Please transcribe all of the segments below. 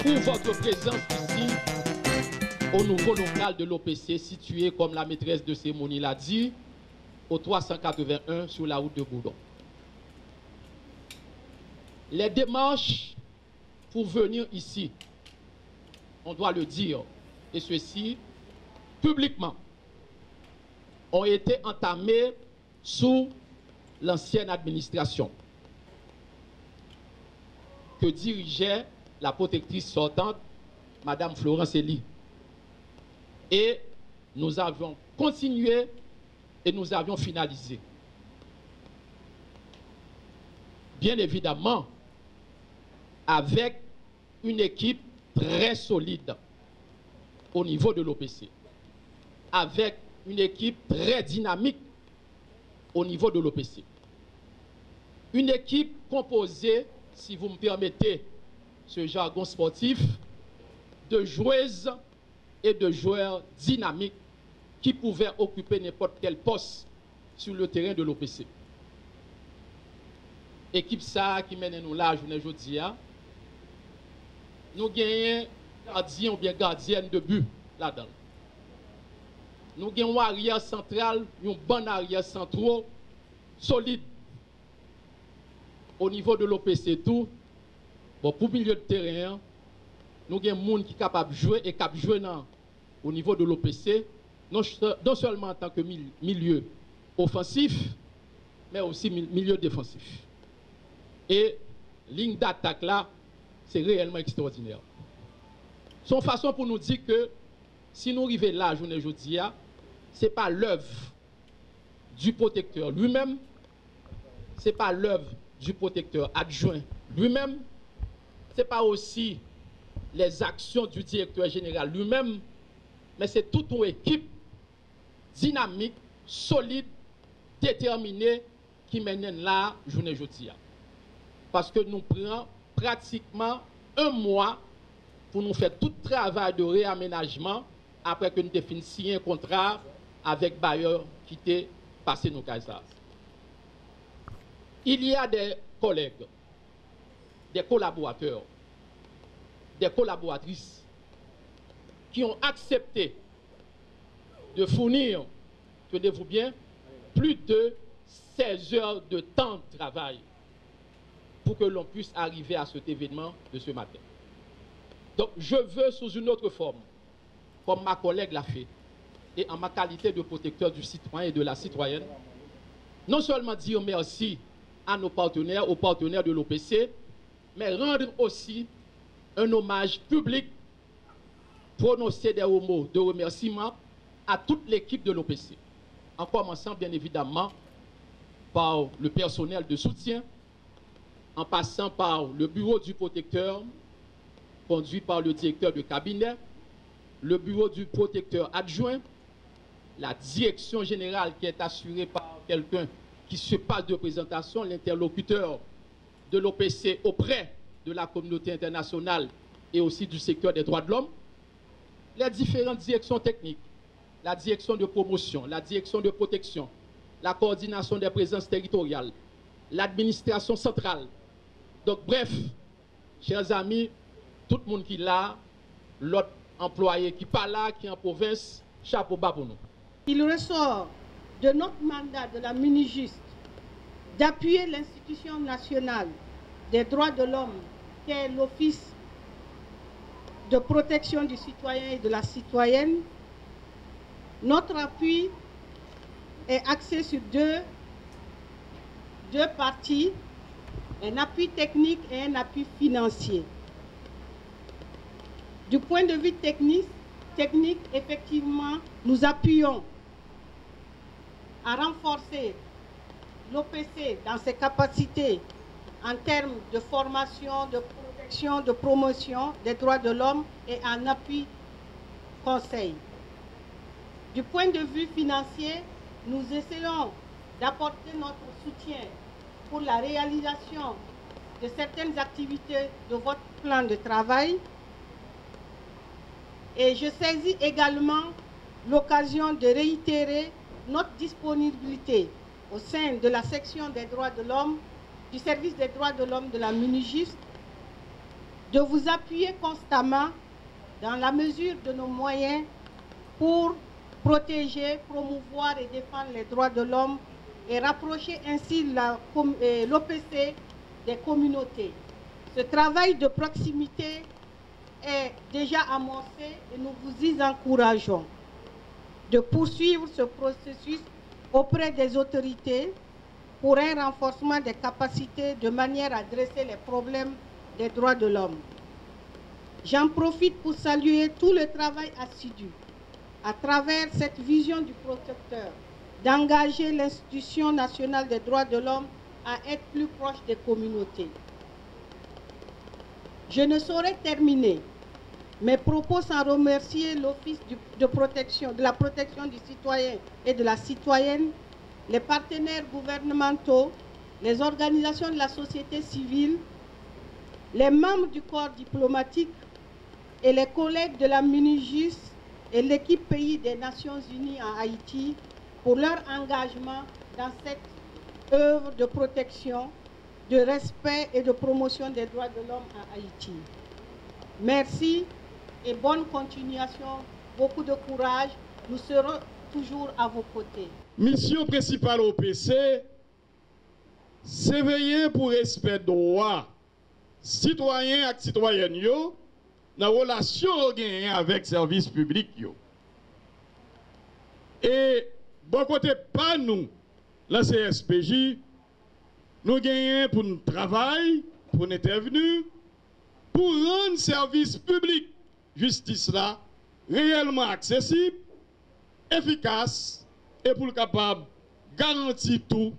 pour votre présence ici au nouveau local de l'OPC situé, comme la maîtresse de cérémonie l'a dit, au 381 sur la route de Bourdon. Les démarches pour venir ici, on doit le dire, et ceci publiquement, ont été entamées sous l'ancienne administration que dirigeait la protectrice sortante, Madame Florence Elie. Et nous avions continué et nous avions finalisé. Bien évidemment, avec une équipe très solide au niveau de l'OPC, avec une équipe très dynamique au niveau de l'OPC. Une équipe composée, si vous me permettez ce jargon sportif, de joueuses et de joueurs dynamiques qui pouvaient occuper n'importe quel poste sur le terrain de l'OPC. Équipe ça qui mène nous là, je vous dis, nous gagnons gardien ou bien gardienne de but là-dedans. Nous avons un arrière central, un bon arrière central solide. Au niveau de l'OPC tout, bon, pour milieu de terrain, nous avons un monde qui est capable de jouer et capable de jouer au niveau de l'OPC, non seulement en tant que milieu offensif, mais aussi milieu défensif. Et ligne d'attaque là, c'est réellement extraordinaire. Son façon pour nous dire que si nous arrivons là, je ne dis pas, ce n'est pas l'œuvre du protecteur lui-même, ce n'est pas l'œuvre du protecteur adjoint lui-même, ce n'est pas aussi les actions du directeur général lui-même, mais c'est toute une équipe dynamique, solide, déterminée qui mène là, je ne dis pas. Parce que nous prenons pratiquement un mois pour nous faire tout le travail de réaménagement après que nous avons fini signer un contrat avec Bayer qui était passé nos cases. Il y a des collègues, des collaborateurs, des collaboratrices qui ont accepté de fournir, tenez-vous bien, plus de 16 heures de temps de travail pour que l'on puisse arriver à cet événement de ce matin. Donc, je veux, sous une autre forme, comme ma collègue l'a fait, et en ma qualité de protecteur du citoyen et de la citoyenne, non seulement dire merci à nos partenaires, aux partenaires de l'OPC, mais rendre aussi un hommage public, prononcer des mots de remerciement à toute l'équipe de l'OPC, en commençant bien évidemment par le personnel de soutien, en passant par le bureau du protecteur, conduit par le directeur de cabinet, le bureau du protecteur adjoint, la direction générale qui est assurée par quelqu'un qui se passe de présentation, l'interlocuteur de l'OPC auprès de la communauté internationale et aussi du secteur des droits de l'homme, les différentes directions techniques, la direction de promotion, la direction de protection, la coordination des présences territoriales, l'administration centrale. Donc bref, chers amis, tout le monde qui est là, l'autre employé qui n'est pas là, qui est en province, chapeau bas pour nous. Il ressort de notre mandat de la MUNIJUST d'appuyer l'institution nationale des droits de l'homme, qui est l'Office de protection du citoyen et de la citoyenne. Notre appui est axé sur deux parties, un appui technique et un appui financier. Du point de vue technique, effectivement, nous appuyons à renforcer l'OPC dans ses capacités en termes de formation, de protection, de promotion des droits de l'homme et en appui conseil. Du point de vue financier, nous essayons d'apporter notre soutien pour la réalisation de certaines activités de votre plan de travail. Et je saisis également l'occasion de réitérer notre disponibilité au sein de la section des droits de l'homme, du service des droits de l'homme de la MUNIJUST, de vous appuyer constamment dans la mesure de nos moyens pour protéger, promouvoir et défendre les droits de l'homme et rapprocher ainsi l'OPC des communautés. Ce travail de proximité est déjà amorcé et nous vous y encourageons de poursuivre ce processus auprès des autorités pour un renforcement des capacités de manière à dresser les problèmes des droits de l'homme. J'en profite pour saluer tout le travail assidu à travers cette vision du protecteur d'engager l'Institution nationale des droits de l'homme à être plus proche des communautés. Je ne saurais terminer mes propos sans remercier l'Office de la protection du citoyen et de la citoyenne, les partenaires gouvernementaux, les organisations de la société civile, les membres du corps diplomatique et les collègues de la MINUJUST et l'équipe pays des Nations Unies en Haïti pour leur engagement dans cette œuvre de protection, de respect et de promotion des droits de l'homme en Haïti. Merci et bonne continuation, beaucoup de courage, nous serons toujours à vos côtés. Mission principale au PC, c'est veiller pour respect des droits citoyens et citoyennes dans la relation avec le service public. Et bon côté pas nous, la CSPJ, nous gagnons pour nous travailler, pour nous intervenir, pour rendre service public justice là réellement accessible, efficace et pour capable garantir tout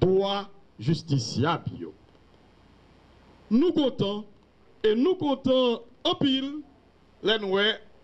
droit justiciable. Nous comptons et nous comptons en pile les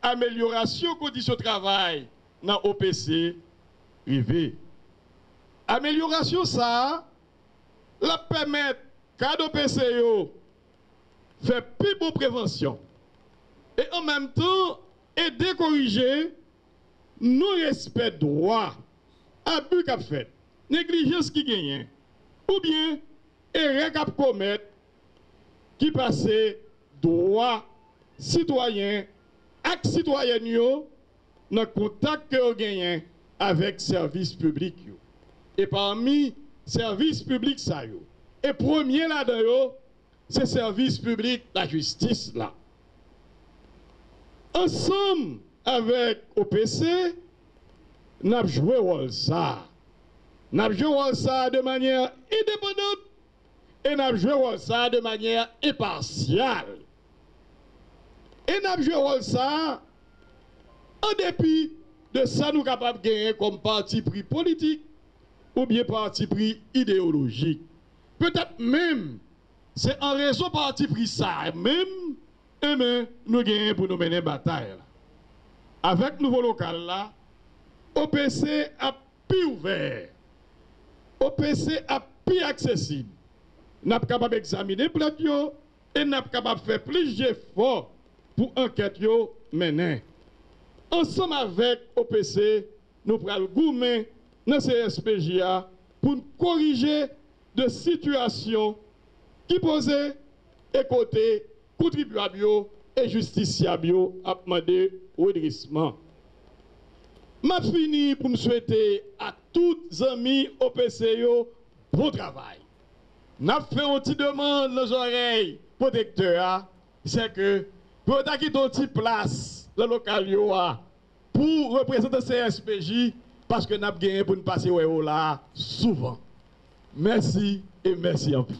amélioration conditions de travail dans OPC privé. Amélioration ça la permettre qu'à OPC fait plus bonne prévention et en même temps aider à corriger nos respect droits, abus qu'a fait, négligence qui gagne, ou bien erreur qu'a commettre qui passe droit citoyen et citoyen dans le contact que vous gagnez avec service public. Et parmi service public ça yo, et premier là-dedans, c'est service public la justice là. Ensemble avec OPC, nous avons joué rôle ça. Nous avons joué rôle ça de manière indépendante et nous avons joué rôle ça de manière impartiale. Et nous avons joué rôle ça en dépit de ça nous sommes capables de gagner comme parti pris politique ou bien parti pris idéologique. Peut-être même, c'est en raison parti pris ça même, et bien, nous gagnons pour nous mener une bataille. Avec nouveau local là, OPC a plus ouvert. OPC a plus accessible. Nous sommes capables d'examiner les plateaux et nous sommes capables de faire plus d'efforts pour enquête mener. Ensemble avec OPC, nous prenons le gourmet dans CSPJA pour corriger de situations qui posaient et côté contribuables et justiciables à demander redressement. Je finis pour me souhaiter à tous les amis OPC bon travail. Nous avons fait une petite demande dans les oreilles protecteurs, c'est que pour quitter une petite place dans le local pour représenter CSPJ parce que nous avons gagné pour nous passer là souvent. Merci et merci en plus.